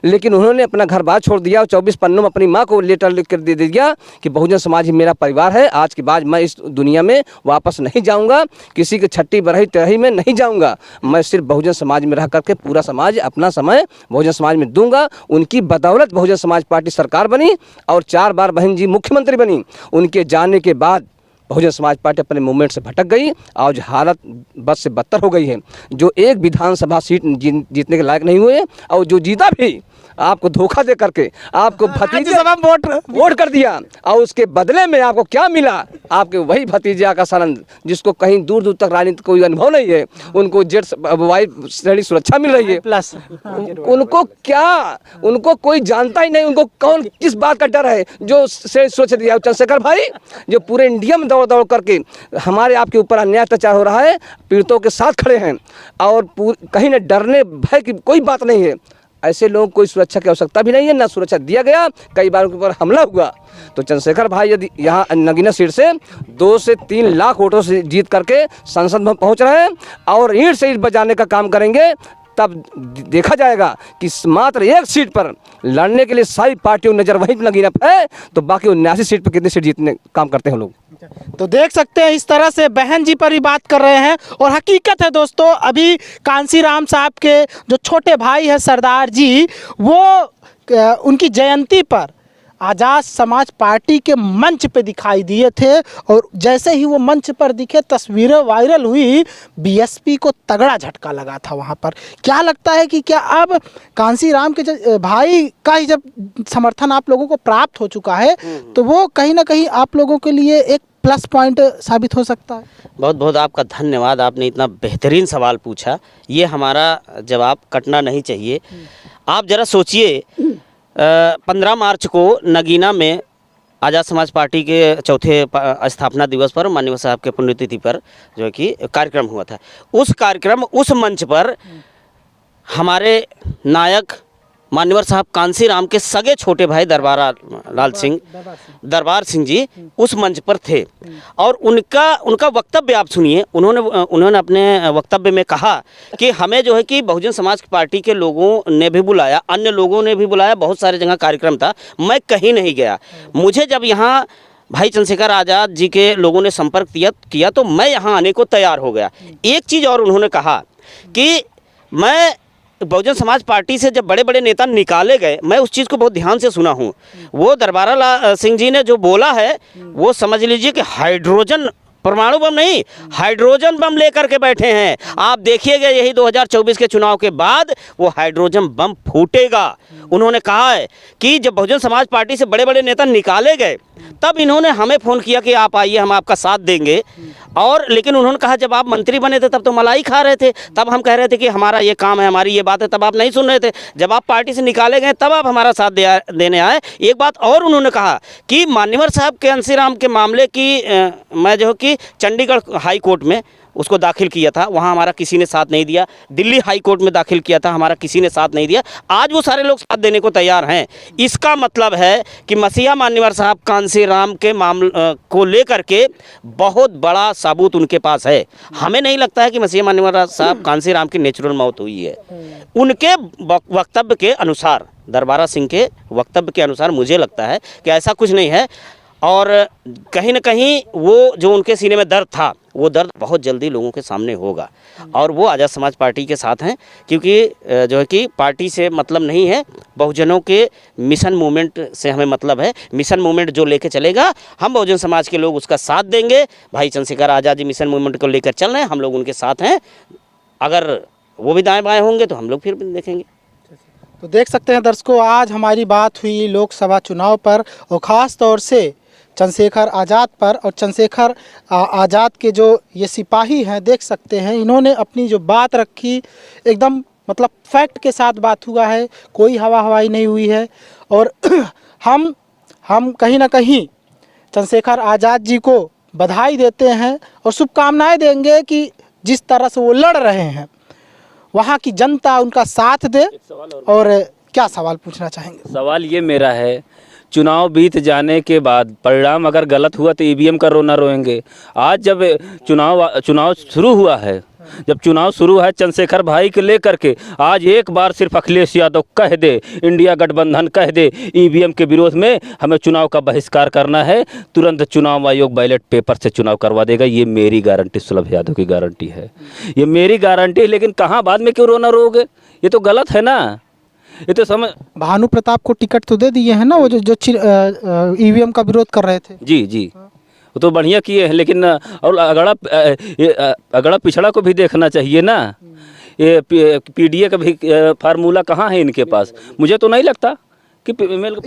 लेकिन उन्होंने अपना घर बार छोड़ दिया और 24 पन्नों में अपनी माँ को लेटर लिख कर दे दिया कि बहुजन समाज ही मेरा परिवार है, आज के बाद मैं इस दुनिया में वापस नहीं जाऊंगा, किसी के छठी बरही तरही में नहीं जाऊंगा, मैं सिर्फ बहुजन समाज में रह करके पूरा समाज, अपना समय बहुजन समाज में दूंगा। उनकी बदौलत बहुजन समाज पार्टी सरकार बनी और 4 बार बहन जी मुख्यमंत्री बनी। उनके जाने के बाद बहुजन समाज पार्टी अपने मूवमेंट से भटक गई और हालत बद से बदतर हो गई है। जो एक विधानसभा सीट जीतने के लायक नहीं हुए और जो जीता भी आपको धोखा दे करके आपको भतीजे वोट कर दिया, और उसके बदले में आपको क्या मिला, आपके वही भतीजे आकाश आनंद जिसको कहीं दूर दूर तक राजनीति कोई अनुभव नहीं है, उनको जेट वायु श्रेणी सुरक्षा मिल रही है, प्लस उनको क्या, उनको कोई जानता ही नहीं, उनको कौन किस बात का डर है जो सुरक्षा दिया। चंद्रशेखर भाई जो पूरे इंडिया में दौड़ दौड़ करके हमारे आपके ऊपर अन्याय अत्याचार हो रहा है, पीड़ितों के साथ खड़े हैं और कहीं न डरने भय की कोई बात नहीं है। ऐसे लोगों को कोई सुरक्षा की आवश्यकता भी नहीं है, ना सुरक्षा दिया गया, कई बार उनके ऊपर हमला हुआ। तो चंद्रशेखर भाई यदि यहाँ नगीना सीट से 2 से 3 लाख वोटों से जीत करके संसद में पहुँच रहे हैं और ईंट से ईंट बजाने का काम करेंगे, तब देखा जाएगा कि मात्र 1 सीट पर लड़ने के लिए सारी पार्टियों नज़र वहीं नगीना पर है, तो बाकी 79 सीट पर कितनी सीट जीतने काम करते हैं लोग। तो देख सकते हैं इस तरह से बहन जी पर ही बात कर रहे हैं। और हकीकत है दोस्तों, अभी कांशीराम साहब के जो छोटे भाई है सरदार जी, वो उनकी जयंती पर आज़ाद समाज पार्टी के मंच पे दिखाई दिए थे, और जैसे ही वो मंच पर दिखे तस्वीरें वायरल हुई, बीएसपी को तगड़ा झटका लगा था वहाँ पर। क्या लगता है कि क्या अब कांशीराम के भाई का ही जब समर्थन आप लोगों को प्राप्त हो चुका है, तो वो कहीं ना कहीं आप लोगों के लिए एक प्लस पॉइंट साबित हो सकता है? बहुत बहुत आपका धन्यवाद, आपने इतना बेहतरीन सवाल पूछा, ये हमारा जवाब कटना नहीं चाहिए। आप ज़रा सोचिए, 15 मार्च को नगीना में आज़ाद समाज पार्टी के 4थे स्थापना दिवस पर माननीय साहब के पुण्यतिथि पर जो है कि कार्यक्रम हुआ था। उस कार्यक्रम, उस मंच पर हमारे नायक मान्यवर साहब कांसी राम के सगे छोटे भाई दरबार सिंह जी उस मंच पर थे और उनका वक्तव्य आप सुनिए। उन्होंने अपने वक्तव्य में कहा कि हमें जो है कि बहुजन समाज पार्टी के लोगों ने भी बुलाया, अन्य लोगों ने भी बुलाया, बहुत सारे जगह कार्यक्रम था, मैं कहीं नहीं गया। मुझे जब यहाँ भाई चंद्रशेखर आज़ाद जी के लोगों ने संपर्क किया तो मैं यहाँ आने को तैयार हो गया। एक चीज़ और उन्होंने कहा कि मैं बहुजन समाज पार्टी से जब बड़े बड़े नेता निकाले गए, मैं उस चीज़ को बहुत ध्यान से सुना हूँ। वो दरबारा सिंह जी ने जो बोला है वो समझ लीजिए कि हाइड्रोजन, परमाणु बम नहीं, हाइड्रोजन बम लेकर के बैठे हैं। आप देखिएगा यही 2024 के चुनाव के बाद वो हाइड्रोजन बम फूटेगा। उन्होंने कहा है कि जब बहुजन समाज पार्टी से बड़े बड़े नेता निकाले गए तब इन्होंने हमें फ़ोन किया कि आप आइए, हम आपका साथ देंगे। और लेकिन उन्होंने कहा जब आप मंत्री बने थे तब तो मलाई खा रहे थे, तब हम कह रहे थे कि हमारा ये काम है, हमारी ये बात है, तब आप नहीं सुन रहे थे। जब आप पार्टी से निकाले गए तब आप हमारा साथ देने आए। एक बात और उन्होंने कहा कि मान्यवर साहब के कांसीराम के मामले की मैं जो कि चंडीगढ़ हाई कोर्ट में उसको दाखिल किया था, वहाँ हमारा किसी ने साथ नहीं दिया। दिल्ली हाई कोर्ट में दाखिल किया था, हमारा किसी ने साथ नहीं दिया। आज वो सारे लोग साथ देने को तैयार हैं। इसका मतलब है कि मसीहा मान्यवर साहब कांसीराम के मामले को लेकर के बहुत बड़ा सबूत उनके पास है। हमें नहीं लगता है कि मसीहा मान्यवर साहब कांसीराम की नेचुरल मौत हुई है। उनके वक्तव्य के अनुसार, दरबारा सिंह के वक्तव्य के अनुसार मुझे लगता है कि ऐसा कुछ नहीं है। और कहीं ना कहीं वो जो उनके सीने में दर्द था, वो दर्द बहुत जल्दी लोगों के सामने होगा। और वो आज़ाद समाज पार्टी के साथ हैं, क्योंकि जो है कि पार्टी से मतलब नहीं है, बहुजनों के मिशन मूवमेंट से हमें मतलब है। मिशन मूवमेंट जो लेके चलेगा, हम बहुजन समाज के लोग उसका साथ देंगे। भाई चंद्रशेखर आज़ाद जी मिशन मूवमेंट को लेकर चल रहे हैं, हम लोग उनके साथ हैं। अगर वो भी दाएँ बाएँ होंगे तो हम लोग फिर देखेंगे। तो देख सकते हैं दर्शकों, आज हमारी बात हुई लोकसभा चुनाव पर और ख़ास तौर से चंद्रशेखर आज़ाद पर। और चंद्रशेखर आज़ाद के जो ये सिपाही हैं, देख सकते हैं इन्होंने अपनी जो बात रखी एकदम मतलब फैक्ट के साथ बात हुआ है, कोई हवा हवाई नहीं हुई है। और हम कहीं ना कहीं चंद्रशेखर आज़ाद जी को बधाई देते हैं और शुभकामनाएं देंगे कि जिस तरह से वो लड़ रहे हैं वहाँ की जनता उनका साथ दे। और क्या सवाल पूछना चाहेंगे? सवाल ये मेरा है, चुनाव बीत जाने के बाद परिणाम अगर गलत हुआ तो ईवीएम का रोना रोएंगे। आज जब चुनाव शुरू हुआ है, जब चुनाव शुरू है चंद्रशेखर भाई के लेकर के, आज एक बार सिर्फ अखिलेश यादव कह दे, इंडिया गठबंधन कह दे ईवीएम के विरोध में हमें चुनाव का बहिष्कार करना है, तुरंत चुनाव आयोग बैलेट पेपर से चुनाव करवा देगा। ये मेरी गारंटी, सुलभ यादव की गारंटी है, ये मेरी गारंटी है। लेकिन कहाँ बाद में क्यों रोना रोगे? ये तो गलत है ना। ये तो समझ, भानु प्रताप को टिकट तो दे दिए हैं ना, वो जो ईवीएम का विरोध कर रहे थे। जी वो तो बढ़िया किए हैं, लेकिन और अगड़ा पिछड़ा को भी देखना चाहिए ना। ये पीडीए का भी फार्मूला कहाँ है इनके पास? मुझे तो नहीं लगता कि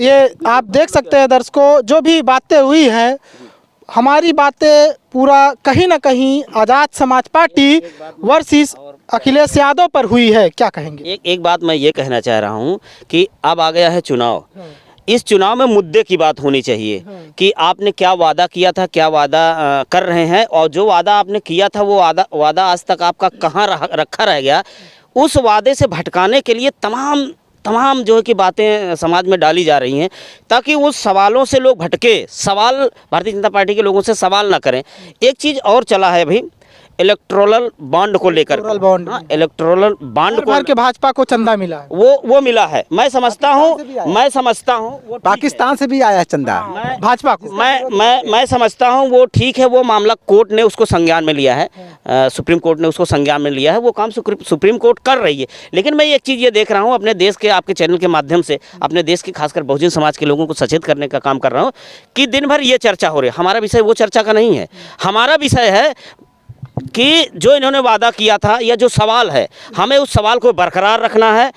ये आप देख सकते हैं दर्शकों, जो भी बातें हुई है, हमारी बातें पूरा कहीं ना कहीं आज़ाद समाज पार्टी वर्सेस अखिलेश यादव पर हुई है। क्या कहेंगे? एक बात मैं ये कहना चाह रहा हूँ कि अब आ गया है चुनाव। इस चुनाव में मुद्दे की बात होनी चाहिए कि आपने क्या वादा किया था, क्या वादा कर रहे हैं, और जो वादा आपने किया था वो वादा आज तक आपका कहाँ रखा रह गया। उस वादे से भटकाने के लिए तमाम जो है कि बातें समाज में डाली जा रही हैं, ताकि उस सवालों से लोग भटके, सवाल भारतीय जनता पार्टी के लोगों से सवाल ना करें। एक चीज़ और चला है अभी, इलेक्टोरल बॉन्ड को लेकर, इलेक्टोरल बॉन्ड को के भाजपा को चंदा मिला है, वो मिला है। मैं समझता हूँ पाकिस्तान से भी आया है चंदा भाजपा को। मैं समझता हूँ वो ठीक है। वो मामला कोर्ट ने उसको संज्ञान में लिया है, सुप्रीम कोर्ट ने उसको संज्ञान में लिया है, वो काम सुप्रीम कोर्ट कर रही है। लेकिन मैं एक चीज़ ये देख रहा हूँ अपने देश के, आपके चैनल के माध्यम से अपने देश के खासकर बहुजन समाज के लोगों को सचेत करने का काम कर रहा हूँ कि दिन भर ये चर्चा हो रही है। हमारा विषय वो चर्चा का नहीं है। हमारा विषय है कि जो इन्होंने वादा किया था या जो सवाल है, हमें उस सवाल को बरकरार रखना है।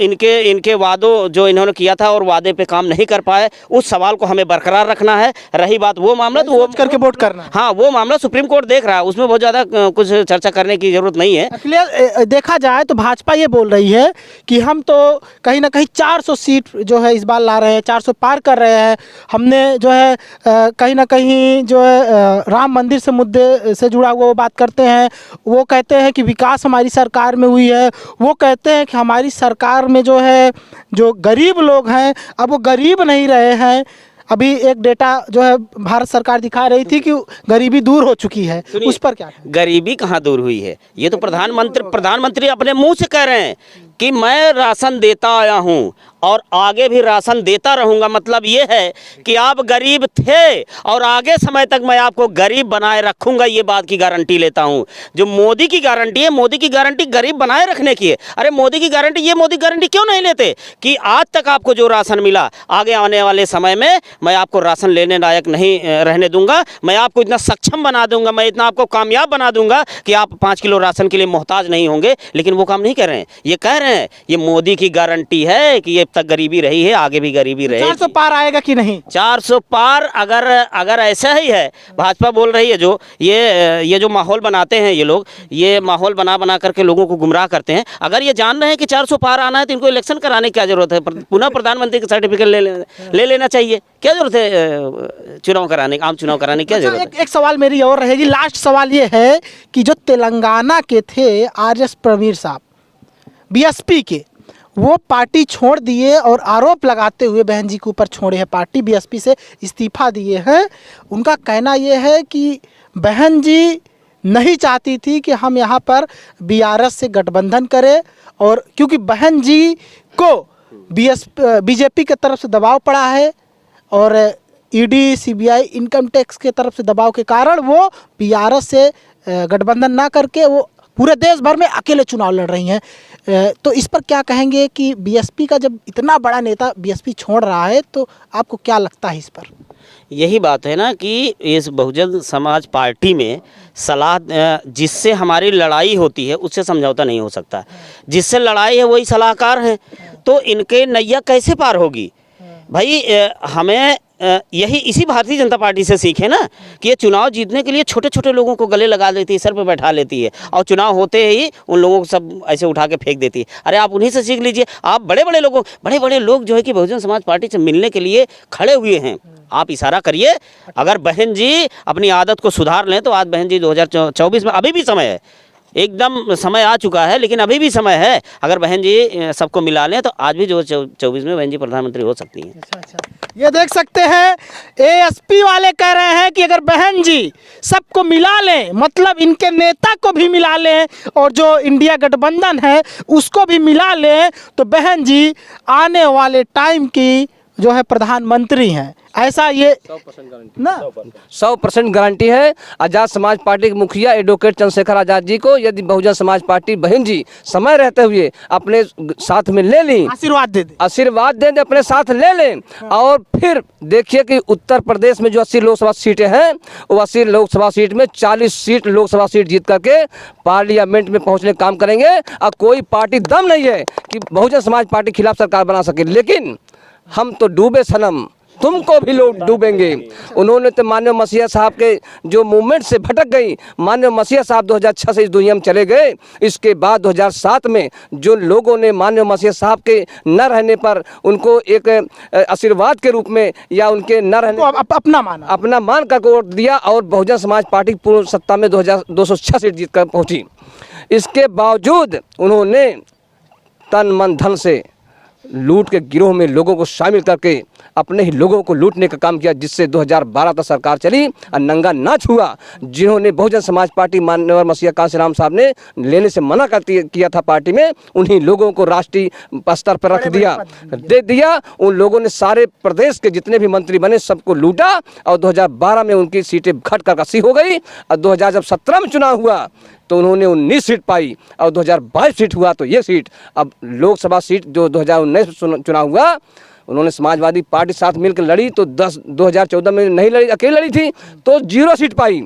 इनके वादों जो इन्होंने किया था और वादे पे काम नहीं कर पाए, उस सवाल को हमें बरकरार रखना है। रही बात वो मामला, तो वो करके वोट करना, हाँ वो मामला सुप्रीम कोर्ट देख रहा है, उसमें बहुत ज़्यादा कुछ चर्चा करने की जरूरत नहीं है। देखा जाए तो भाजपा ये बोल रही है कि हम तो कहीं ना कहीं 400 सीट जो है इस बार ला रहे हैं, 400 पार कर रहे हैं। हमने जो है कहीं ना कहीं जो है राम मंदिर से मुद्दे से जुड़ा हुआ वो बात करते हैं, वो कहते हैं कि विकास हमारी सरकार में हुई है, वो कहते हैं कि हमारी सरकार में जो है जो गरीब लोग हैं अब वो गरीब नहीं रहे हैं। अभी एक डेटा जो है भारत सरकार दिखा रही थी कि गरीबी दूर हो चुकी है, उस पर क्या कहें? गरीबी कहाँ दूर हुई है? ये तो प्रधानमंत्री अपने मुंह से कह रहे हैं कि मैं राशन देता आया हूँ और आगे भी राशन देता रहूँगा। मतलब ये है कि आप गरीब थे और आगे समय तक मैं आपको गरीब बनाए रखूँगा, ये बात की गारंटी लेता हूँ। जो मोदी की गारंटी है, मोदी की गारंटी गरीब बनाए रखने की है। अरे मोदी की गारंटी, मोदी गारंटी क्यों नहीं लेते कि आज तक आपको जो राशन मिला, आगे आने वाले समय में मैं आपको राशन लेने लायक नहीं रहने दूंगा, मैं आपको इतना सक्षम बना दूंगा, मैं इतना आपको कामयाब बना दूंगा कि आप 5 किलो राशन के लिए मोहताज नहीं होंगे। लेकिन वो काम नहीं कर रहे हैं। ये कह रहे हैं ये मोदी की गारंटी है कि ये तक गरीबी रही है, आगे भी गरीबी रहेगी। 400 पार आएगा कि नहीं? 400 पार अगर ऐसा ही है, भाजपा बोल रही है जो ये जो माहौल बनाते हैं ये लोग, ये माहौल बना करके लोगों को गुमराह करते हैं। अगर ये जान रहे हैं कि 400 पार आना है तो इनको इलेक्शन कराने की क्या जरूरत है? पुनः प्रधानमंत्री का सर्टिफिकेट ले लेना चाहिए। क्या जरूरत है चुनाव कराने, आम चुनाव कराने की क्या जरूरत है? एक सवाल मेरी और रहेगी, लास्ट सवाल ये है कि जो तेलंगाना के थे आर.एस. प्रवीण साहब बीएसपी के, वो पार्टी छोड़ दिए और आरोप लगाते हुए बहन जी के ऊपर छोड़े हैं पार्टी, बीएसपी से इस्तीफा दिए हैं। उनका कहना ये है कि बहन जी नहीं चाहती थी कि हम यहाँ पर बीआरएस से गठबंधन करें, और क्योंकि बहन जी को बीजेपी की तरफ से दबाव पड़ा है और ईडी, सीबीआई, इनकम टैक्स के तरफ से दबाव के कारण वो बीआरएस से गठबंधन ना करके वो पूरे देश भर में अकेले चुनाव लड़ रही हैं। तो इस पर क्या कहेंगे कि बीएसपी का जब इतना बड़ा नेता बीएसपी छोड़ रहा है तो आपको क्या लगता है इस पर? यही बात है ना कि इस बहुजन समाज पार्टी में सलाह, जिससे हमारी लड़ाई होती है उससे समझौता नहीं हो सकता। जिससे लड़ाई है वही सलाहकार हैं, तो इनके नैया कैसे पार होगी भाई? हमें यही इसी भारतीय जनता पार्टी से सीखे ना कि ये चुनाव जीतने के लिए छोटे छोटे लोगों को गले लगा देती है, सर पे बैठा लेती है, और चुनाव होते ही उन लोगों को सब ऐसे उठा के फेंक देती है। अरे आप उन्हीं से सीख लीजिए। आप बड़े बड़े लोग जो है कि बहुजन समाज पार्टी से मिलने के लिए खड़े हुए हैं। आप इशारा करिए, अगर बहन जी अपनी आदत को सुधार लें तो आज बहन जी 2024 में अभी भी समय है, एकदम समय आ चुका है, लेकिन अभी भी समय है। अगर बहन जी सबको मिला लें तो आज भी 2024 में बहन जी प्रधानमंत्री हो सकती हैं। अच्छा, ये देख सकते हैं एएसपी वाले कह रहे हैं कि अगर बहन जी सबको मिला लें, मतलब इनके नेता को भी मिला लें और जो इंडिया गठबंधन है उसको भी मिला लें, तो बहन जी आने वाले टाइम की जो है प्रधानमंत्री हैं। ऐसा ये 100% गारंटी है। आज़ाद समाज पार्टी के मुखिया एडवोकेट चंद्रशेखर आज़ाद जी को यदि बहुजन समाज पार्टी बहन जी समय रहते हुए अपने साथ में ले लें, आशीर्वाद दे दे, अपने साथ ले लें, और फिर देखिए कि उत्तर प्रदेश में जो 80 लोकसभा सीटें हैं, वो 80 लोकसभा सीट में 40 सीट लोकसभा सीट जीत करके पार्लियामेंट में पहुँचने का काम करेंगे। और कोई पार्टी दम नहीं है कि बहुजन समाज पार्टी खिलाफ सरकार बना सके। लेकिन हम तो डूबे सनम, तुमको भी लोग डूबेंगे। उन्होंने तो माननीय मसीहा साहब के जो मूवमेंट से भटक गई, माननीय मसीहा साहब 2006 से इस दुनिया में चले गए। इसके बाद 2007 में जो लोगों ने माननीय मसीहा साहब के न रहने पर उनको एक आशीर्वाद के रूप में या उनके न रहने अपना मान कर वोट दिया, और बहुजन समाज पार्टी पूर्ण सत्ता में 206 सीट जीत कर पहुँची। इसके बावजूद उन्होंने तन मन धन से लूट के गिरोह में लोगों को शामिल करके अपने ही लोगों को लूटने का काम किया, जिससे 2012 तक सरकार चली और नंगा नाच हुआ। जिन्होंने बहुजन समाज पार्टी माननीय मसीहा कांशीराम साहब ने लेने से मना किया था पार्टी में, उन्हीं लोगों को राष्ट्रीय स्तर पर रख दिया, दे दिया। उन लोगों ने सारे प्रदेश के जितने भी मंत्री बने सबको लूटा, और 2012 में उनकी सीटें घट कर 80 हो गई। और 2017 में चुनाव हुआ तो उन्होंने 19 सीट पाई, और 2022 सीट हुआ तो ये सीट, अब लोकसभा सीट जो 2019 में चुनाव हुआ उन्होंने समाजवादी पार्टी साथ मिलकर लड़ी, तो 2014 में नहीं लड़ी, अकेली लड़ी थी तो 0 सीट पाई।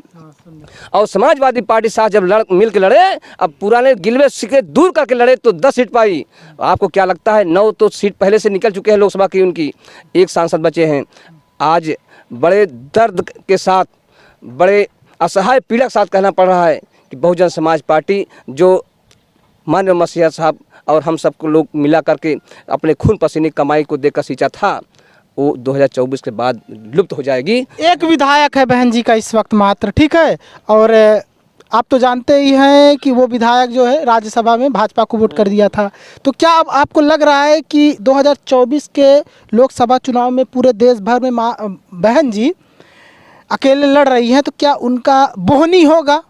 और समाजवादी पार्टी साथ जब मिलकर लड़े, अब पुराने गिलवे सिक्के दूर करके लड़े तो 10 सीट पाई। आपको क्या लगता है? 9 तो सीट पहले से निकल चुके हैं लोकसभा की, उनकी 1 सांसद बचे हैं। आज बड़े दर्द के साथ, बड़े असहाय पीड़ा के साथ कहना पड़ रहा है कि बहुजन समाज पार्टी जो माननीय मसीहा साहब और हम सबको लोग मिला करके अपने खून पसीने कमाई को देकर सींचा था, वो 2024 के बाद लुप्त हो जाएगी। एक विधायक है बहन जी का इस वक्त मात्र, ठीक है, और आप तो जानते ही हैं कि वो विधायक जो है राज्यसभा में भाजपा को वोट कर दिया था। तो क्या अब आपको लग रहा है कि 2024 के लोकसभा चुनाव में पूरे देश भर में बहन जी अकेले लड़ रही हैं, तो क्या उनका बोहनी होगा?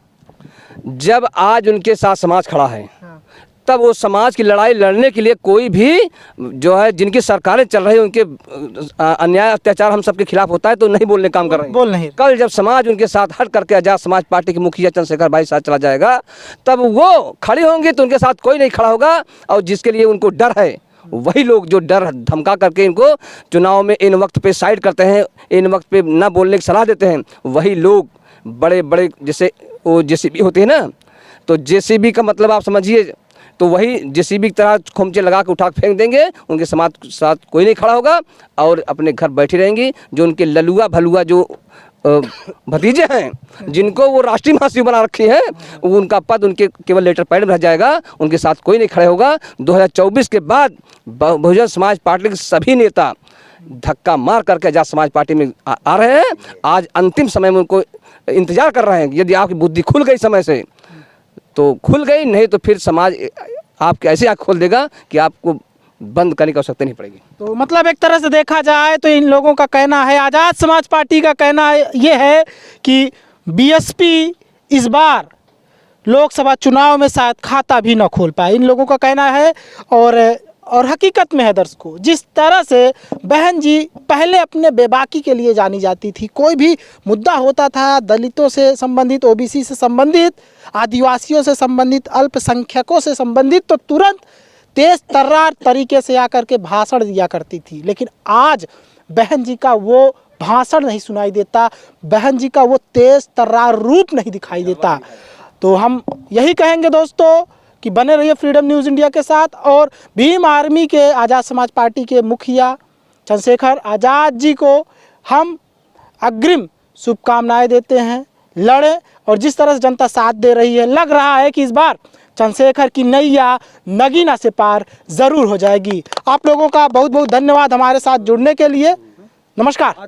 जब आज उनके साथ समाज खड़ा है, तब वो समाज की लड़ाई लड़ने के लिए कोई भी जो है जिनकी सरकारें चल रही है उनके अन्याय अत्याचार हम सबके खिलाफ होता है तो नहीं बोलने काम कर रहे हैं। बोल नहीं। कल जब समाज उनके साथ हट करके आजाद समाज पार्टी के मुखिया चंद्रशेखर भाई साथ चला जाएगा, तब वो खड़ी होंगी तो उनके साथ कोई नहीं खड़ा होगा। और जिसके लिए उनको डर है, वही लोग जो डर धमका करके इनको चुनाव में इन वक्त पे साइड करते हैं, इन वक्त पे ना बोलने की सलाह देते हैं, वही लोग बड़े बड़े जैसे वो जेसीबी होती है ना, तो जेसीबी का मतलब आप समझिए, तो वही जेसीबी की तरह खोमचे लगा के उठा फेंक देंगे। उनके समाज के साथ कोई नहीं खड़ा होगा और अपने घर बैठी रहेंगी। जो उनके ललुआ भलुआ जो भतीजे हैं, जिनको वो राष्ट्रीय महासचिव बना रखी है, उनका पद उनके केवल लेटर पैड में रह जाएगा, उनके साथ कोई नहीं खड़े होगा। 2024 के बाद बहुजन समाज पार्टी के सभी नेता धक्का मार करके आजाद समाज पार्टी में आ रहे हैं। आज अंतिम समय में उनको इंतजार कर रहे हैं। यदि आपकी बुद्धि खुल गई समय से तो खुल गई, नहीं तो फिर समाज आपके ऐसे आँख खोल देगा कि आपको बंद करने की आवश्यकता नहीं पड़ेगी। तो मतलब एक तरह से देखा जाए तो इन लोगों का कहना है, आज़ाद समाज पार्टी का कहना ये है कि बीएसपी इस बार लोकसभा चुनाव में शायद खाता भी न खोल पाए, इन लोगों का कहना है। और हकीकत में है दर्शकों, जिस तरह से बहन जी पहले अपने बेबाकी के लिए जानी जाती थी, कोई भी मुद्दा होता था दलितों से संबंधित, ओबीसी से संबंधित, आदिवासियों से संबंधित, अल्पसंख्यकों से संबंधित, तो तुरंत तेज तर्रार तरीके से आकर के भाषण दिया करती थी। लेकिन आज बहन जी का वो भाषण नहीं सुनाई देता, बहन जी का वो तेज तर्रार रूप नहीं दिखाई देता। तो हम यही कहेंगे दोस्तों कि बने रहिए फ्रीडम न्यूज़ इंडिया के साथ। और भीम आर्मी के आज़ाद समाज पार्टी के मुखिया चंद्रशेखर आज़ाद जी को हम अग्रिम शुभकामनाएं देते हैं, लड़े। और जिस तरह से जनता साथ दे रही है, लग रहा है कि इस बार चंद्रशेखर की नैया नगीना से पार ज़रूर हो जाएगी। आप लोगों का बहुत बहुत धन्यवाद हमारे साथ जुड़ने के लिए। नमस्कार।